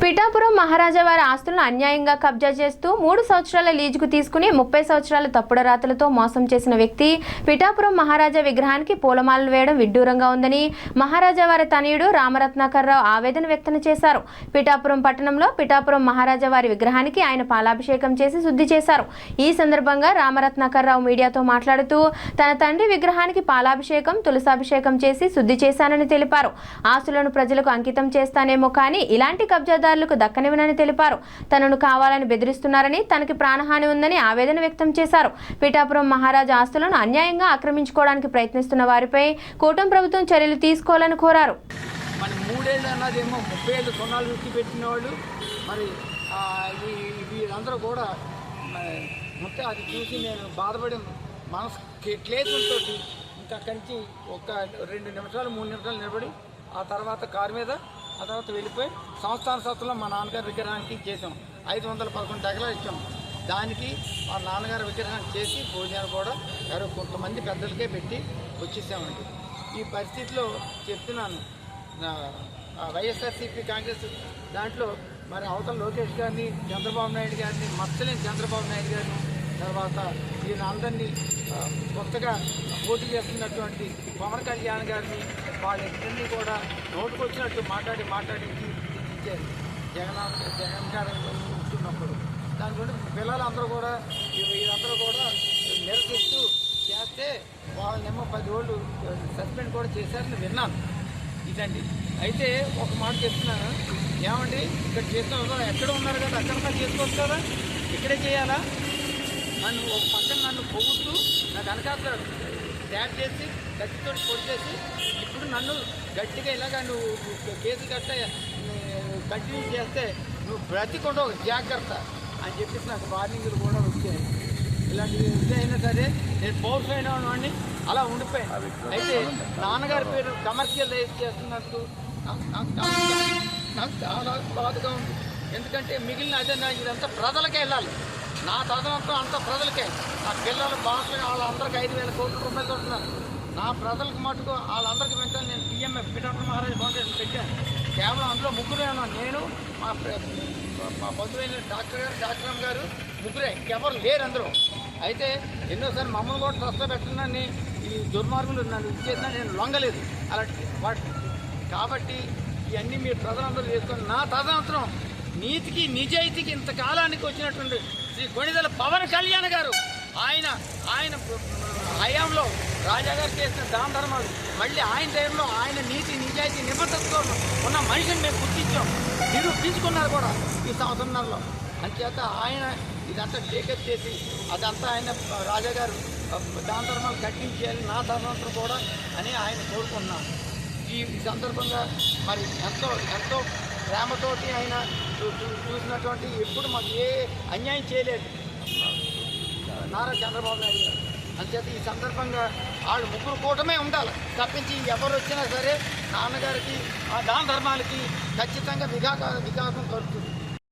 పిఠాపురం మహారాజా వారి ఆస్తులను అన్యాయంగా కబ్జా చేస్తూ 3 సంవత్సరాల లీజుకు తీసుకుని 30 సంవత్సరాల తప్పుడు రాతలతో మోసం చేసిన వ్యక్తి పిఠాపురం మహారాజా విగ్రహానికి పూలమాలలు వేయడం విడ్డూరంగా ఉందని మహారాజా వారి తనయుడు రామరత్నాకర్రావు ఆవేదన వ్యక్తం చేశారు. పిఠాపురం పట్టణంలో పిఠాపురం మహారాజా వారి విగ్రహానికి ఆయన పాలాభిషేకం చేసి శుద్ధి చేశారు. ఈ సందర్భంగా రామరత్నాకర్రావు మీడియాతో మాట్లాడుతూ తన తండ్రి విగ్రహానికి పాలాభిషేకం, తులసాభిషేకం చేసి శుద్ధి చేశానని తెలిపారు. ఆస్తులను ప్రజలకు అంకితం చేస్తానేమో కానీ ఇలాంటి కబ్జాదారులకు దక్కనివ్వనని తెలిపారు. తనను కావాలని బెదిరిస్తున్నారని, తనకి ప్రాణహాని ఉందని ఆవేదన వ్యక్తం చేశారు. పిఠాపురం మహారాజా ఆస్తులను అన్యాయంగా ఆక్రమించుకోవడానికి ప్రయత్నిస్తున్న వారిపై కూటమి ప్రభుత్వం చర్యలు తీసుకోవాలని కోరారు. మరి 3 ఏళ్ళు అన్నదేమో 30 ఏళ్ళు సొన్నాలు విడిచి పెట్టిన వాళ్ళు మరి వీళ్ళందరూ కూడా మొత్తం అది చూసి నేను బాధపడి మనసు క్లేశంతో ఇంకా కంచి ఒక 2 నిమిషాలు 3 నిమిషాలు నిలబడి ఆ తర్వాత కారు మీద ఆ తర్వాత వెళ్ళిపోయి సంస్థాన సత్తులో మా నాన్నగారి విగ్రహానికి చేసాం. 511 ఎకరాలు ఇచ్చాం. దానికి మా నాన్నగారి విగ్రహాన్ని చేసి భోజనాలు కూడా ఎవరో కొంతమంది పెద్దలకే పెట్టి వచ్చేసామండి. ఈ పరిస్థితిలో చెప్తున్నాను, వైఎస్ఆర్సీపీ కాంగ్రెస్ దాంట్లో మరి అవతల లోకేష్ గారిని, చంద్రబాబు నాయుడు గారిని, మచ్చలేని చంద్రబాబు నాయుడు గారిని, తర్వాత ఈయన అందరినీ కొత్తగా పోటీ చేస్తున్నటువంటి పవన్ కళ్యాణ్ గారిని వాళ్ళిద్దరినీ కూడా నోటుకొచ్చినట్టు మాట్లాడి ఇచ్చారు. జగన్ గారు ఉంటున్నప్పుడు దాని గురించి పిల్లలందరూ కూడా వీళ్ళందరూ కూడా నిరసిస్తూ చేస్తే వాళ్ళనేమో 10 రోజులు సస్పెండ్ కూడా చేశారని విన్నాను. ఇదండి. అయితే ఒక మాట చెప్తున్నాను, ఏమండి ఇక్కడ చేస్తున్నా ఎక్కడ ఉన్నారు కదా, అక్కడ చేసుకోవచ్చు కదా, ఇక్కడే చేయాలా? నన్ను ఒక పక్కన నన్ను పొగుతూ నా వెనకాల ట్యాప్ చేసి కత్తితో కొట్టేసి ఇప్పుడు నన్ను గట్టిగా ఇలాగా నువ్వు కేసు గట్ట కంటిన్యూ చేస్తే నువ్వు బ్రతికొండవు జాగ్రత్త అని చెప్పేసి నాకు వార్నింగ్లు కూడా వచ్చాయి. ఇలాంటివి అయినా సరే నేను పౌరుషమైన వాడిని అలా ఉండిపోయాను. అయితే నాన్నగారి పేరు కమర్షియల్ రైజ్ చేస్తున్నట్టు నాకు చాలా బాధగా ఉంది. ఎందుకంటే మిగిలిన అదే ఇదంతా ప్రజలకే వెళ్ళాలి. నా తదనంతో అంతా ప్రజలకే. నా పిల్లలు బాగా వాళ్ళందరికీ 5,000 కోట్ల రూపాయలు ఉంటున్నారు. నా ప్రజలకు మటుకు వాళ్ళందరికీ వెంటనే నేను పిఎంఎఫ్ పిఠాపురం మహారాజా ఫౌండేషన్ పెట్టాను. కేవలం అందులో ముగ్గురే ఉన్నాను, నేను మా బంధువైన డాక్టర్ గారు ముగ్గురే, ఇంకెవరు లేరు అందరూ. అయితే ఎన్నోసార్లు మమ్మల్ని కూడా ట్రస్ట్ పెట్టినని ఈ దుర్మార్గులు నన్ను ఇచ్చేసినా నేను లొంగలేదు అలాంటి వాటి. కాబట్టి ఇవన్నీ మీరు ప్రజలందరూ చేసుకొని నా తదనంతరం నీతికి నిజాయితీకి ఇంతకాలానికి వచ్చినటువంటి శ్రీ కొణిదెల పవన్ కళ్యాణ్ గారు ఆయన హయాంలో రాజాగారు చేసిన దాన ధర్మాలు మళ్ళీ ఆయన టైంలో ఆయన నీతి నిజాయితీ నిబద్ధతతో ఉన్న మనిషిని మేము గుర్తించాం, నిరూపించుకున్నారు కూడా ఈ సంవత్సరంలో. అంచేత ఆయన ఇదంతా టేకప్ చేసి అదంతా ఆయన రాజాగారు దాన ధర్మాలు కట్టించేయాలి నా ధర్మంతో కూడా అని ఆయన కోరుకుంటున్నాను. ఈ సందర్భంగా మరి ఎంతో ప్రేమతోటి ఆయన చూసినటువంటి ఎప్పుడు మాకు ఏ అన్యాయం చేయలేదు నారా చంద్రబాబు నాయుడు గారు. అంచేత ఈ సందర్భంగా వాళ్ళు ముగ్గురు కూటమే ఉండాలి తప్పించి ఎవరు వచ్చినా సరే నాన్నగారికి ఆ దాన ధర్మాలకి ఖచ్చితంగా వికాసం కలుగుతుంది.